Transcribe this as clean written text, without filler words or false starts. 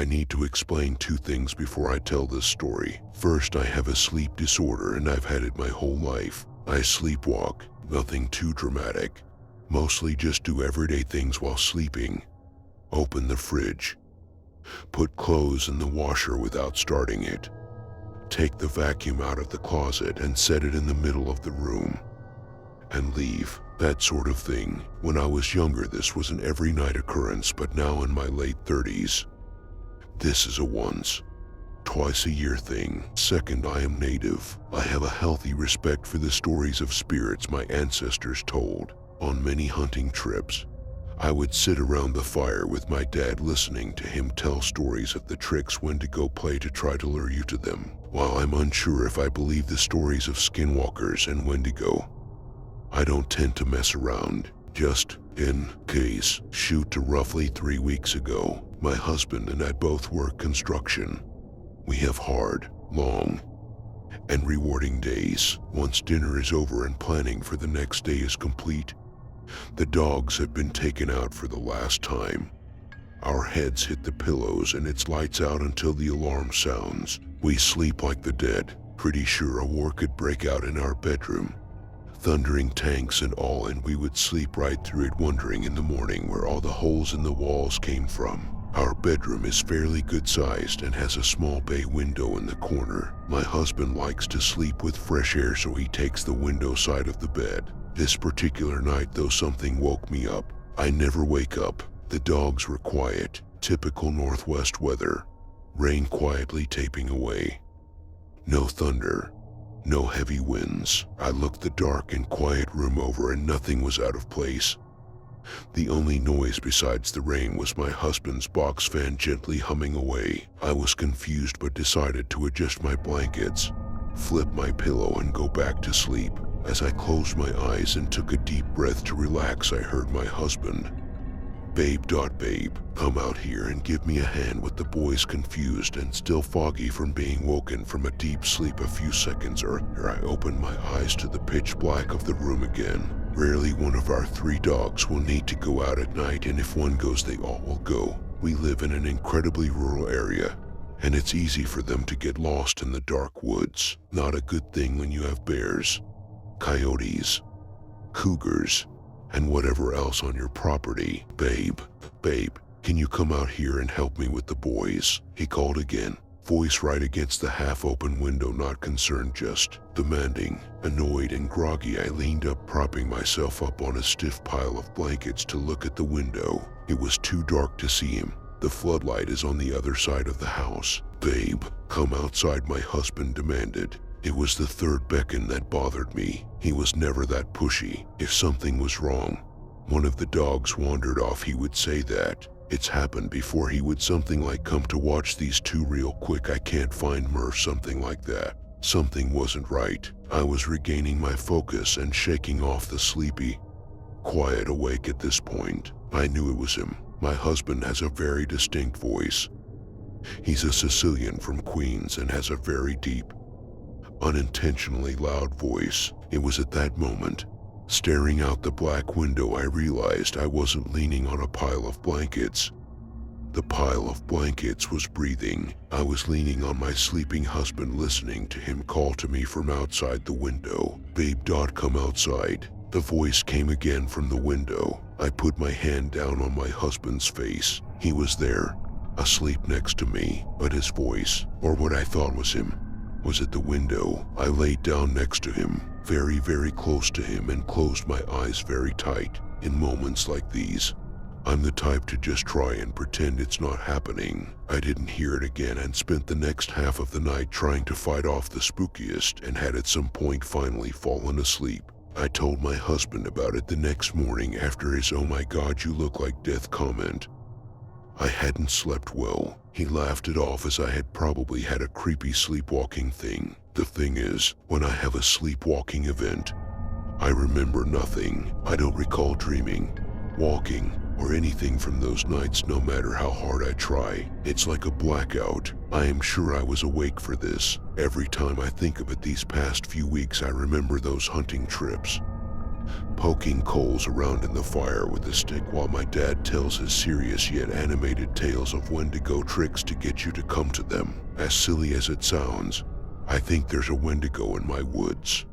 I need to explain two things before I tell this story. First, I have a sleep disorder and I've had it my whole life. I sleepwalk, nothing too dramatic. Mostly just do everyday things while sleeping. Open the fridge. Put clothes in the washer without starting it. Take the vacuum out of the closet and set it in the middle of the room. And leave, that sort of thing. When I was younger, this was an every night occurrence, but now in my late 30s, this is a once, twice a year thing. Second, I am native. I have a healthy respect for the stories of spirits my ancestors told. On many hunting trips, I would sit around the fire with my dad listening to him tell stories of the tricks when to go play to try to lure you to them. While I'm unsure if I believe the stories of skinwalkers and Wendigo, I don't tend to mess around. Just in case. Shoot to roughly 3 weeks ago. My husband and I both work construction. We have hard, long, and rewarding days. Once dinner is over and planning for the next day is complete, the dogs have been taken out for the last time. Our heads hit the pillows and it's lights out until the alarm sounds. We sleep like the dead. Pretty sure a war could break out in our bedroom. Thundering tanks and all, and we would sleep right through it, wondering in the morning where all the holes in the walls came from. Our bedroom is fairly good sized and has a small bay window in the corner. My husband likes to sleep with fresh air, so he takes the window side of the bed. This particular night though, something woke me up. I never wake up. The dogs were quiet. Typical Northwest weather. Rain quietly taping away. No thunder. No heavy winds. I looked the dark and quiet room over and nothing was out of place. The only noise besides the rain was my husband's box fan gently humming away. I was confused but decided to adjust my blankets, flip my pillow and go back to sleep. As I closed my eyes and took a deep breath to relax, I heard my husband, "Babe, come out here and give me a hand with the boys." Confused and still foggy from being woken from a deep sleep a few seconds earlier, I opened my eyes to the pitch black of the room again. Rarely one of our 3 dogs will need to go out at night, and if one goes, they all will go. We live in an incredibly rural area, and it's easy for them to get lost in the dark woods. Not a good thing when you have bears, coyotes, cougars, and whatever else on your property. Babe, can you come out here and help me with the boys?" he called again, voice right against the half-open window, not concerned, just demanding. Annoyed and groggy, I leaned up, propping myself up on a stiff pile of blankets to look at the window. It was too dark to see him. The floodlight is on the other side of the house. "Babe, come outside," my husband demanded. It was the third beckon that bothered me. He was never that pushy. If something was wrong, one of the dogs wandered off, he would say that. It's happened before. He would something like, "Come to watch these two real quick. I can't find Murph," something like that. Something wasn't right. I was regaining my focus and shaking off the sleepy, quiet awake at this point. I knew it was him. My husband has a very distinct voice. He's a Sicilian from Queens and has a very deep, unintentionally loud voice. It was at that moment, staring out the black window, I realized I wasn't leaning on a pile of blankets. The pile of blankets was breathing. I was leaning on my sleeping husband, listening to him call to me from outside the window. "Babe, come outside." The voice came again from the window. I put my hand down on my husband's face. He was there, asleep next to me, but his voice, or what I thought was him, was at the window. I laid down next to him, very, very close to him, and closed my eyes very tight. In moments like these, I'm the type to just try and pretend it's not happening. I didn't hear it again and spent the next half of the night trying to fight off the spookiest, and had at some point finally fallen asleep. I told my husband about it the next morning after his "Oh my God, you look like death" comment. I hadn't slept well. He laughed it off as I had probably had a creepy sleepwalking thing. The thing is, when I have a sleepwalking event, I remember nothing. I don't recall dreaming, walking, or anything from those nights, no matter how hard I try. It's like a blackout. I am sure I was awake for this. Every time I think of it these past few weeks, I remember those hunting trips. poking coals around in the fire with a stick while my dad tells his serious yet animated tales of Wendigo tricks to get you to come to them. As silly as it sounds, I think there's a Wendigo in my woods.